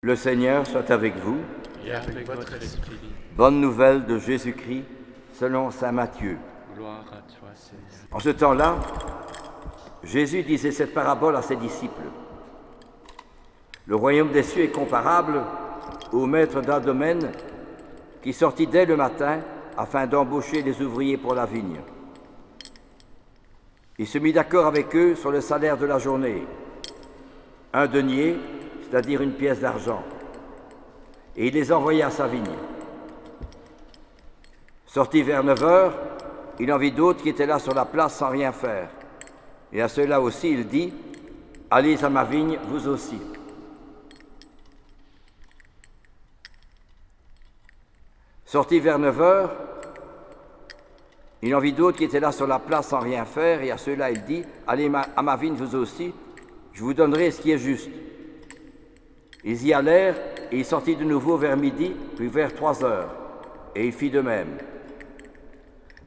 Le Seigneur soit avec vous. Et avec votre esprit. Bonne nouvelle de Jésus-Christ selon saint Matthieu. Gloire à toi, Seigneur. En ce temps-là, Jésus disait cette parabole à ses disciples. Le royaume des cieux est comparable au maître d'un domaine qui sortit dès le matin afin d'embaucher des ouvriers pour la vigne. Il se mit d'accord avec eux sur le salaire de la journée, 1 denier, c'est-à-dire une pièce d'argent, et il les envoya à sa vigne. Sorti vers 9 heures, il en vit d'autres qui étaient là sur la place sans rien faire. Et à ceux-là aussi, il dit, « Allez à ma vigne, vous aussi. » Sorti vers 9 heures, il en vit d'autres qui étaient là sur la place sans rien faire, et à ceux-là, il dit, « Allez à ma vigne, vous aussi, je vous donnerai ce qui est juste. » Ils y allèrent, et il sortit de nouveau vers midi, puis vers 3 heures, et il fit de même.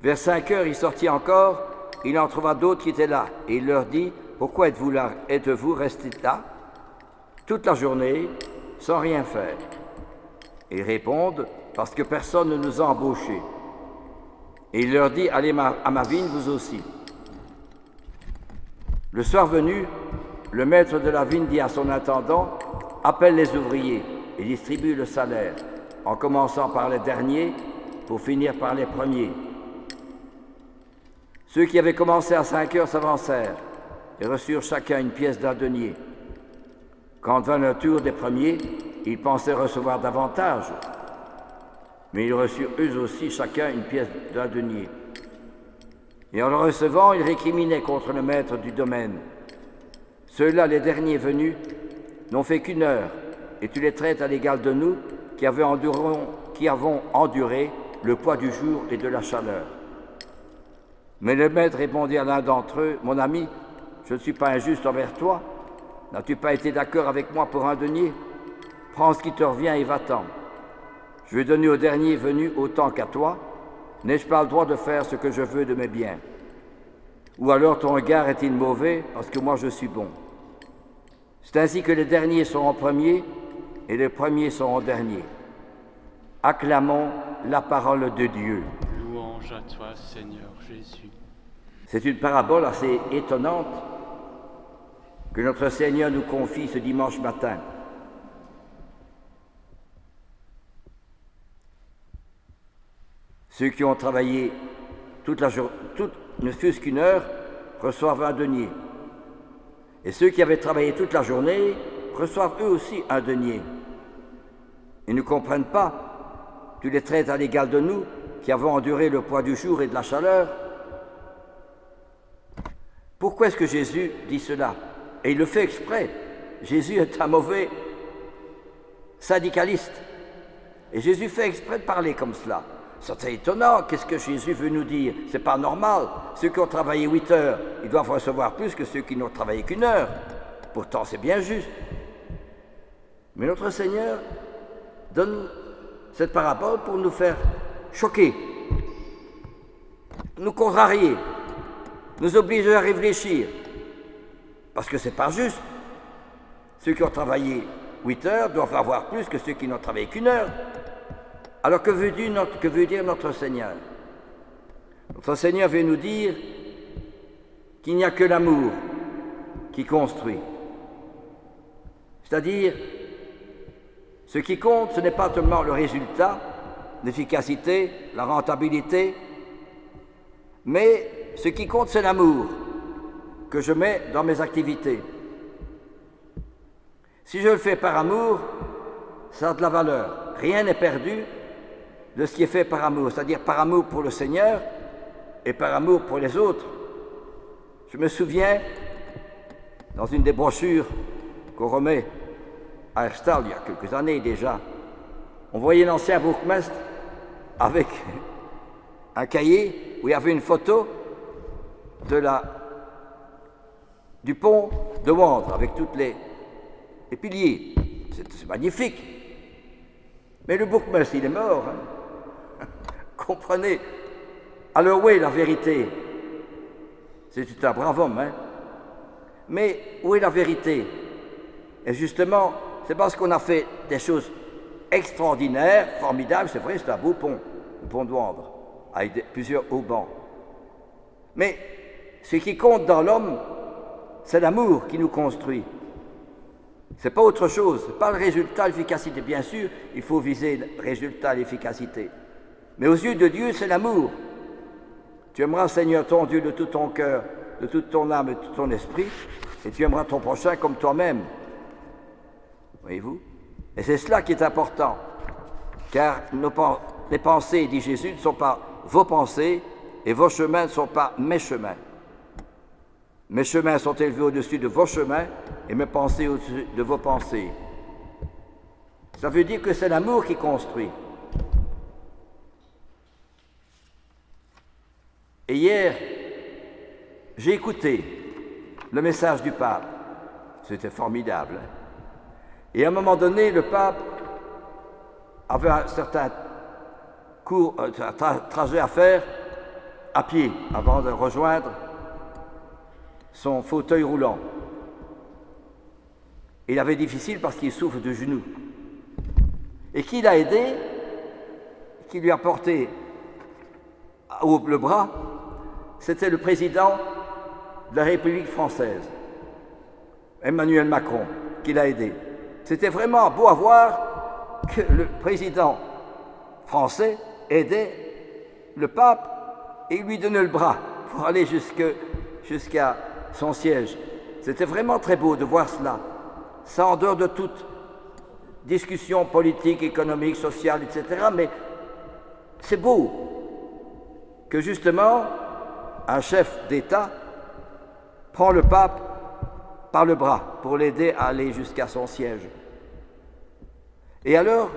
Vers 5 heures, il sortit encore, il en trouva d'autres qui étaient là, et il leur dit, « Pourquoi êtes-vous restés là toute la journée, sans rien faire ?» Et ils répondent, « Parce que personne ne nous a embauchés. » Et il leur dit, « Allez à ma vigne, vous aussi. » Le soir venu, le maître de la vigne dit à son intendant, « Appelle les ouvriers et distribue le salaire, en commençant par les derniers pour finir par les premiers. » Ceux qui avaient commencé à 5 heures s'avancèrent et reçurent chacun une pièce d'un denier. Quand vint le tour des premiers, ils pensaient recevoir davantage, mais ils reçurent eux aussi chacun une pièce d'un denier. Et en le recevant, ils récriminaient contre le maître du domaine. Ceux-là, les derniers venus, n'ont fait qu'1 heure, et tu les traites à l'égal de nous qui avons enduré le poids du jour et de la chaleur. Mais le maître répondit à l'un d'entre eux, « Mon ami, je ne suis pas injuste envers toi. N'as-tu pas été d'accord avec moi pour 1 denier? Prends ce qui te revient et va-t'en. Je vais donner au dernier venu autant qu'à toi. N'ai-je pas le droit de faire ce que je veux de mes biens? Ou alors ton regard est-il mauvais parce que moi je suis bon? C'est ainsi que les derniers seront premiers et les premiers seront derniers. Acclamons la parole de Dieu. » Louange à toi, Seigneur Jésus. C'est une parabole assez étonnante que notre Seigneur nous confie ce dimanche matin. Ceux qui ont travaillé toute la journée, ne fût-ce qu'1 heure, reçoivent 1 denier. Et ceux qui avaient travaillé toute la journée reçoivent eux aussi 1 denier. Ils ne comprennent pas. Tu les traites à l'égal de nous, qui avons enduré le poids du jour et de la chaleur. Pourquoi est-ce que Jésus dit cela? Et il le fait exprès. Jésus est un mauvais syndicaliste. Et Jésus fait exprès de parler comme cela. C'est étonnant. Qu'est-ce que Jésus veut nous dire? C'est pas normal. Ceux qui ont travaillé 8 heures, ils doivent recevoir plus que ceux qui n'ont travaillé qu'1 heure. Pourtant, c'est bien juste. Mais notre Seigneur donne cette parabole pour nous faire choquer, nous contrarier, nous obliger à réfléchir. Parce que c'est pas juste. Ceux qui ont travaillé 8 heures doivent avoir plus que ceux qui n'ont travaillé qu'1 heure. Alors que veut dire notre Seigneur? Notre Seigneur veut nous dire qu'il n'y a que l'amour qui construit. C'est-à-dire, ce qui compte, ce n'est pas seulement le résultat, l'efficacité, la rentabilité, mais ce qui compte, c'est l'amour que je mets dans mes activités. Si je le fais par amour, ça a de la valeur. Rien n'est perdu de ce qui est fait par amour, c'est-à-dire par amour pour le Seigneur et par amour pour les autres. Je me souviens, dans une des brochures qu'on remet à Herstal il y a quelques années déjà, on voyait l'ancien bourgmestre avec un cahier où il y avait une photo du pont de Wandre avec tous les piliers. C'est magnifique. Mais le bourgmestre, il est mort. Comprenez. Alors où est la vérité? C'est un brave homme, hein? Mais où est la vérité? Et justement, c'est parce qu'on a fait des choses extraordinaires, formidables. C'est vrai, c'est un beau pont, le pont de Wandre, avec plusieurs haubans. Mais ce qui compte dans l'homme, c'est l'amour qui nous construit. Ce n'est pas autre chose, ce n'est pas le résultat, l'efficacité. Bien sûr, il faut viser le résultat, l'efficacité. Mais aux yeux de Dieu, c'est l'amour. Tu aimeras, Seigneur, ton Dieu de tout ton cœur, de toute ton âme et de tout ton esprit, et tu aimeras ton prochain comme toi-même. Voyez-vous? Et c'est cela qui est important. Car les pensées, dit Jésus, ne sont pas vos pensées, et vos chemins ne sont pas mes chemins. Mes chemins sont élevés au-dessus de vos chemins, et mes pensées au-dessus de vos pensées. Ça veut dire que c'est l'amour qui construit. Et hier, j'ai écouté le message du pape. C'était formidable. Et à un moment donné, le pape avait un certain trajet à faire à pied avant de rejoindre son fauteuil roulant. Il avait difficile parce qu'il souffre de genoux. Et qui l'a aidé, qui lui a porté le bras, c'était le président de la République française, Emmanuel Macron, qui l'a aidé. C'était vraiment beau à voir que le président français aidait le pape et lui donnait le bras pour aller jusqu'à son siège. C'était vraiment très beau de voir cela, ça en dehors de toute discussion politique, économique, sociale, etc. Mais c'est beau que justement un chef d'État prend le pape par le bras pour l'aider à aller jusqu'à son siège. Et alors,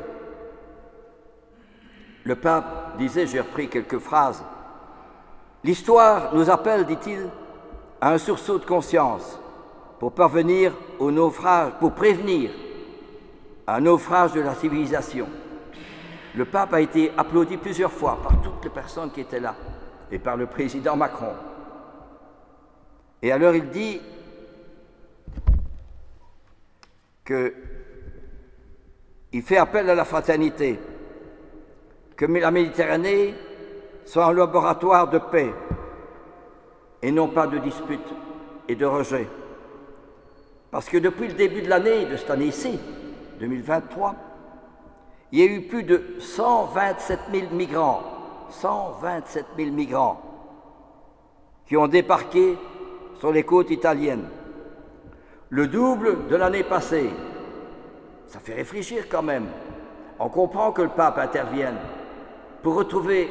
le pape disait, j'ai repris quelques phrases, l'histoire nous appelle, dit-il, à un sursaut de conscience pour parvenir au naufrage, pour prévenir un naufrage de la civilisation. Le pape a été applaudi plusieurs fois par toutes les personnes qui étaient là et par le président Macron. Et alors il dit qu'il fait appel à la fraternité, que la Méditerranée soit un laboratoire de paix et non pas de disputes et de rejet. Parce que depuis le début de cette année-ci, 2023, il y a eu plus de 127 000 migrants, 127 000 migrants qui ont débarqué sur les côtes italiennes. Le double de l'année passée. Ça fait réfléchir quand même. On comprend que le pape intervienne pour retrouver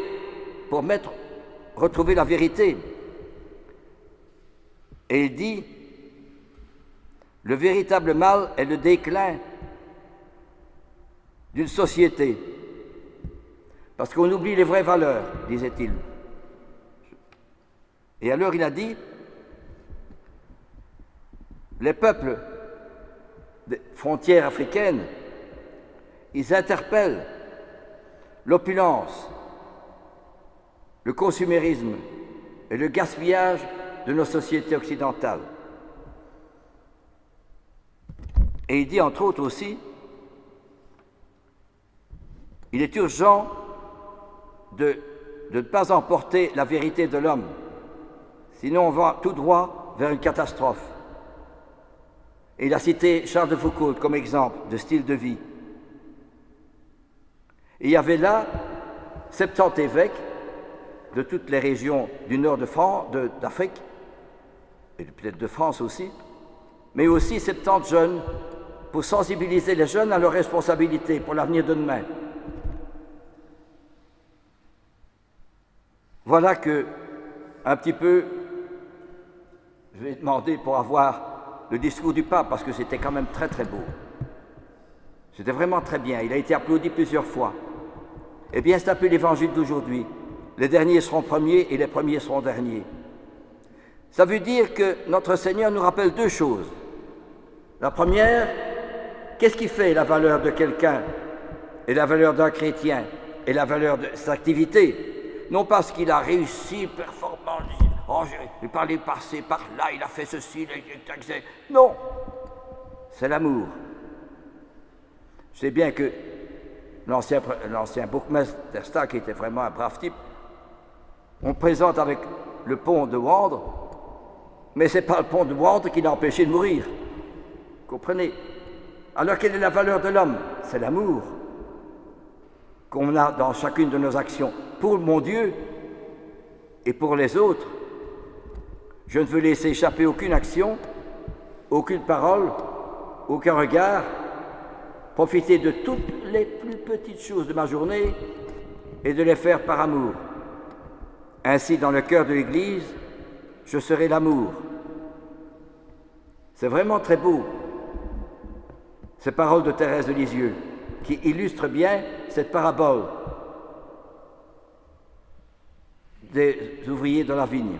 la vérité. Et il dit, le véritable mal est le déclin d'une société. Parce qu'on oublie les vraies valeurs, disait-il. Et alors il a dit, les peuples des frontières africaines, ils interpellent l'opulence, le consumérisme et le gaspillage de nos sociétés occidentales. Et il dit entre autres aussi, il est urgent de ne pas emporter la vérité de l'homme, sinon on va tout droit vers une catastrophe. Et il a cité Charles de Foucault comme exemple de style de vie. Et il y avait là 70 évêques de toutes les régions du nord d'Afrique, et peut-être de France aussi, mais aussi 70 jeunes pour sensibiliser les jeunes à leurs responsabilités pour l'avenir de demain. Voilà que, un petit peu, je vais demander pour avoir le discours du pape, parce que c'était quand même très très beau. C'était vraiment très bien, il a été applaudi plusieurs fois. Eh bien, c'est un peu l'évangile d'aujourd'hui. Les derniers seront premiers et les premiers seront derniers. Ça veut dire que notre Seigneur nous rappelle deux choses. La première, qu'est-ce qui fait la valeur de quelqu'un et la valeur d'un chrétien et la valeur de sa activité? Non parce qu'il a réussi, performant, oh, j'ai parlé par-ci, par-là, il a fait ceci, non, c'est l'amour. Je sais bien que l'ancien bourgmestre, qui était vraiment un brave type, on le présente avec le pont de Wandre, mais ce n'est pas le pont de Wandre qui l'a empêché de mourir. Comprenez? Alors quelle est la valeur de l'homme? C'est l'amour qu'on a dans chacune de nos actions, pour mon Dieu et pour les autres. Je ne veux laisser échapper aucune action, aucune parole, aucun regard, profiter de toutes les plus petites choses de ma journée et de les faire par amour. Ainsi, dans le cœur de l'Église, je serai l'amour. C'est vraiment très beau, ces paroles de Thérèse de Lisieux, qui illustrent bien cette parabole des ouvriers de la vigne.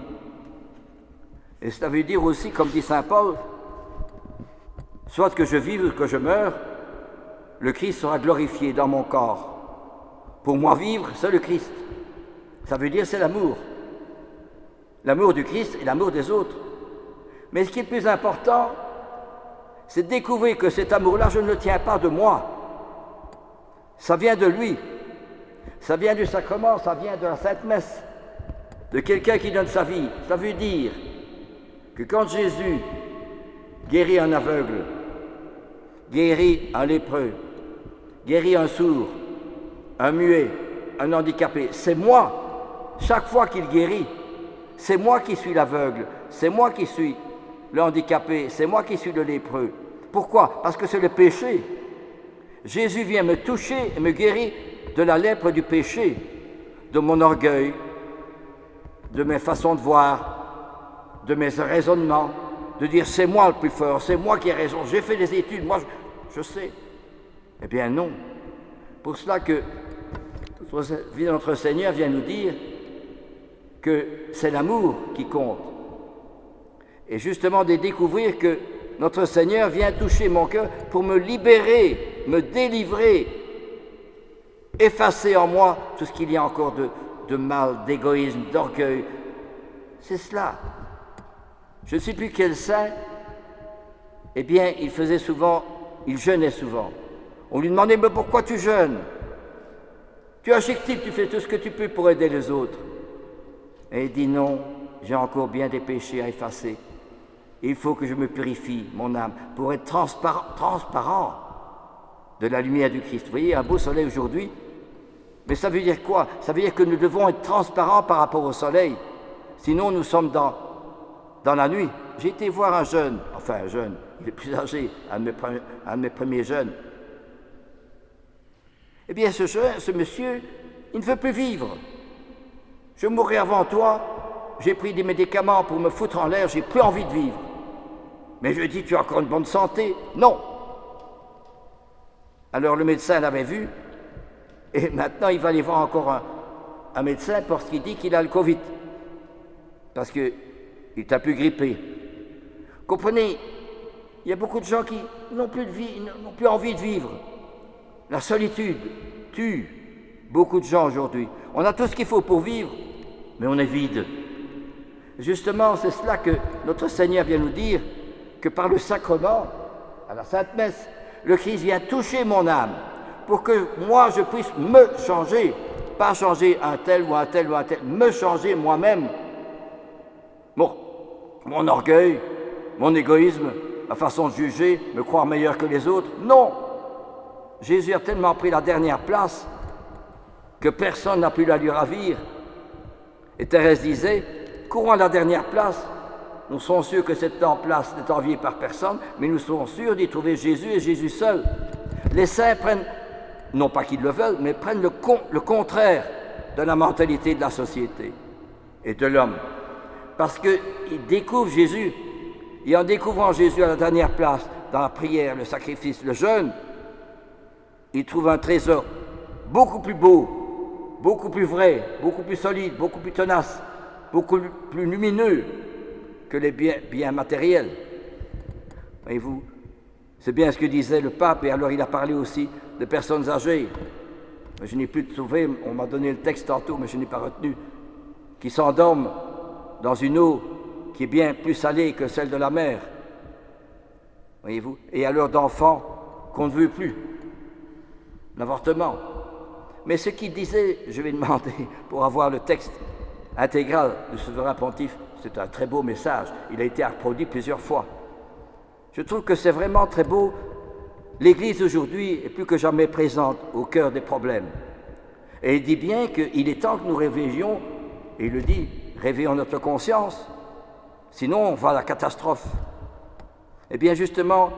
Et cela veut dire aussi, comme dit saint Paul, soit que je vive ou que je meure, le Christ sera glorifié dans mon corps. Pour moi, vivre, c'est le Christ. Ça veut dire c'est l'amour. L'amour du Christ et l'amour des autres. Mais ce qui est le plus important, c'est de découvrir que cet amour-là, je ne le tiens pas de moi. Ça vient de lui. Ça vient du sacrement, ça vient de la Sainte Messe, de quelqu'un qui donne sa vie. Ça veut dire que quand Jésus guérit un aveugle, guérit un lépreux, guérit un sourd, un muet, un handicapé, c'est moi, chaque fois qu'il guérit, c'est moi qui suis l'aveugle, c'est moi qui suis le handicapé, c'est moi qui suis le lépreux. Pourquoi? Parce que c'est le péché. Jésus vient me toucher et me guérir de la lèpre du péché, de mon orgueil, de mes façons de voir, de mes raisonnements, de dire c'est moi le plus fort, c'est moi qui ai raison, j'ai fait des études, moi je sais. Eh bien non. Pour cela que notre Seigneur vient nous dire que c'est l'amour qui compte. Et justement de découvrir que notre Seigneur vient toucher mon cœur pour me libérer, me délivrer, effacer en moi tout ce qu'il y a encore de mal, d'égoïsme, d'orgueil. C'est cela. Je ne sais plus quel saint, eh bien, il jeûnait souvent. On lui demandait, mais pourquoi tu jeûnes? Tu es un chic type, tu fais tout ce que tu peux pour aider les autres. Et il dit, non, j'ai encore bien des péchés à effacer. Il faut que je me purifie, mon âme, pour être transparent de la lumière du Christ. Vous voyez, un beau soleil aujourd'hui, mais ça veut dire quoi? Ça veut dire que nous devons être transparents par rapport au soleil. Sinon, nous sommes dans la nuit. J'ai été voir un jeune, il est plus âgé, un de mes premiers jeunes. Eh bien, ce monsieur, il ne veut plus vivre. Je mourrai avant toi, j'ai pris des médicaments pour me foutre en l'air, j'ai plus envie de vivre. Mais je lui ai dit, tu as encore une bonne santé? Non. Alors le médecin l'avait vu, et maintenant il va aller voir encore un médecin parce qu'il dit qu'il a le Covid, parce qu'il t'a plus grippé. Comprenez, il y a beaucoup de gens qui n'ont plus envie de vivre. La solitude tue beaucoup de gens aujourd'hui. On a tout ce qu'il faut pour vivre, mais on est vide. Justement, c'est cela que notre Seigneur vient nous dire, que par le sacrement, à la Sainte Messe, le Christ vient toucher mon âme pour que moi je puisse me changer, pas changer un tel ou un tel ou un tel, me changer moi-même. Mon orgueil, mon égoïsme, ma façon de juger, me croire meilleur que les autres, non. Jésus a tellement pris la dernière place que personne n'a pu la lui ravir. Et Thérèse disait, courons à la dernière place. Nous sommes sûrs que cette place n'est enviée par personne, mais nous sommes sûrs d'y trouver Jésus et Jésus seul. Les saints prennent, non pas qu'ils le veulent, mais prennent le contraire de la mentalité de la société et de l'homme. Parce qu'ils découvrent Jésus, et en découvrant Jésus à la dernière place, dans la prière, le sacrifice, le jeûne, ils trouvent un trésor beaucoup plus beau, beaucoup plus vrai, beaucoup plus solide, beaucoup plus tenace, beaucoup plus lumineux que les biens matériels. Voyez-vous, c'est bien ce que disait le pape, et alors il a parlé aussi de personnes âgées. Je n'ai plus de souvenir, on m'a donné le texte tantôt, mais je n'ai pas retenu, qui s'endorment dans une eau qui est bien plus salée que celle de la mer. Voyez-vous, et alors d'enfants qu'on ne veut plus. l'avortement. Mais ce qu'il disait, je vais demander pour avoir le texte intégral du souverain pontife, c'est un très beau message, il a été reproduit plusieurs fois. Je trouve que c'est vraiment très beau. L'Église aujourd'hui est plus que jamais présente au cœur des problèmes. Et il dit bien qu'il est temps que nous réveillions, et il le dit, réveillons notre conscience, sinon on va à la catastrophe. Eh bien justement,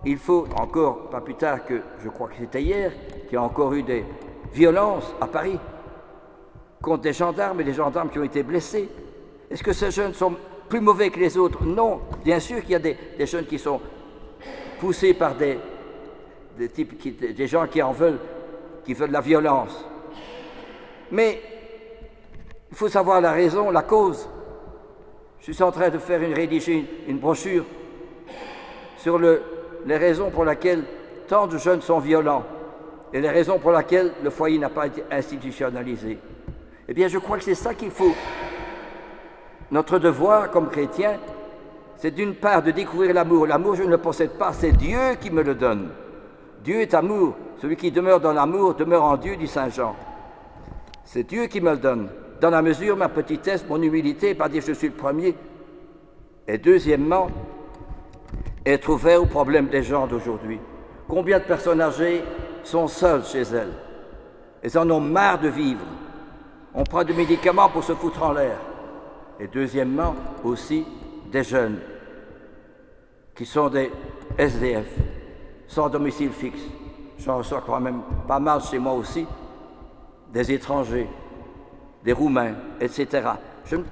il faut encore, pas plus tard que, je crois que c'était hier, qu'il y a encore eu des violences à Paris contre des gendarmes et des gendarmes qui ont été blessés. Est-ce que ces jeunes sont plus mauvais que les autres? Non. Bien sûr qu'il y a des jeunes qui sont poussés par des gens qui veulent la violence. Mais il faut savoir la raison, la cause. Je suis en train de rédiger une brochure sur les raisons pour lesquelles tant de jeunes sont violents et les raisons pour lesquelles le foyer n'a pas été institutionnalisé. Eh bien, je crois que c'est ça qu'il faut. Notre devoir comme chrétiens, c'est d'une part de découvrir l'amour. L'amour, je ne le possède pas, c'est Dieu qui me le donne. Dieu est amour. Celui qui demeure dans l'amour demeure en Dieu, dit saint Jean. C'est Dieu qui me le donne. Dans la mesure, ma petitesse, mon humilité, pas dire je suis le premier. Et deuxièmement, être ouvert aux problèmes des gens d'aujourd'hui. Combien de personnes âgées sont seules chez elles? Elles en ont marre de vivre. On prend des médicaments pour se foutre en l'air. Et deuxièmement, aussi, des jeunes qui sont des SDF, sans domicile fixe. J'en reçois quand même pas mal chez moi aussi, des étrangers, des Roumains, etc. Je ne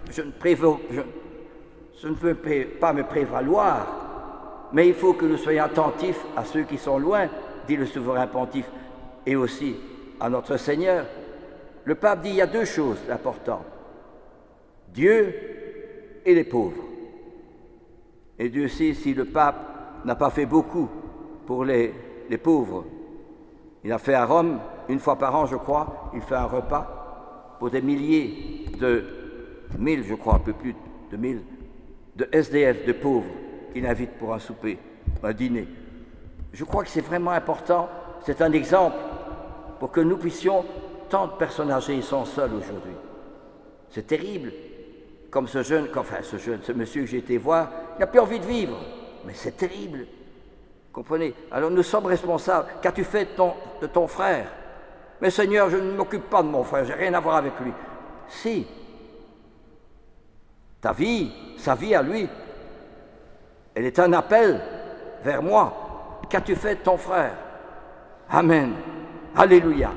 veux pas me prévaloir, mais il faut que nous soyons attentifs à ceux qui sont loin, dit le souverain pontife, et aussi à notre Seigneur. Le pape dit il y a deux choses importantes. Dieu et les pauvres. Et Dieu sait si le pape n'a pas fait beaucoup pour les pauvres. Il a fait à Rome, une fois par an, je crois, il fait un repas pour des milliers de 1000, je crois, un peu plus de 1000, de SDF, de pauvres, qu'il invite pour un souper, un dîner. Je crois que c'est vraiment important, c'est un exemple pour que nous puissions, tant de personnes âgées sont seules aujourd'hui. C'est terrible. Comme ce monsieur que j'ai été voir, il n'a plus envie de vivre. Mais c'est terrible. Comprenez? Alors nous sommes responsables. Qu'as-tu fait de ton frère? Mais Seigneur, je ne m'occupe pas de mon frère, je n'ai rien à voir avec lui. Si. Ta vie, sa vie à lui, elle est un appel vers moi. Qu'as-tu fait de ton frère? Amen. Alléluia.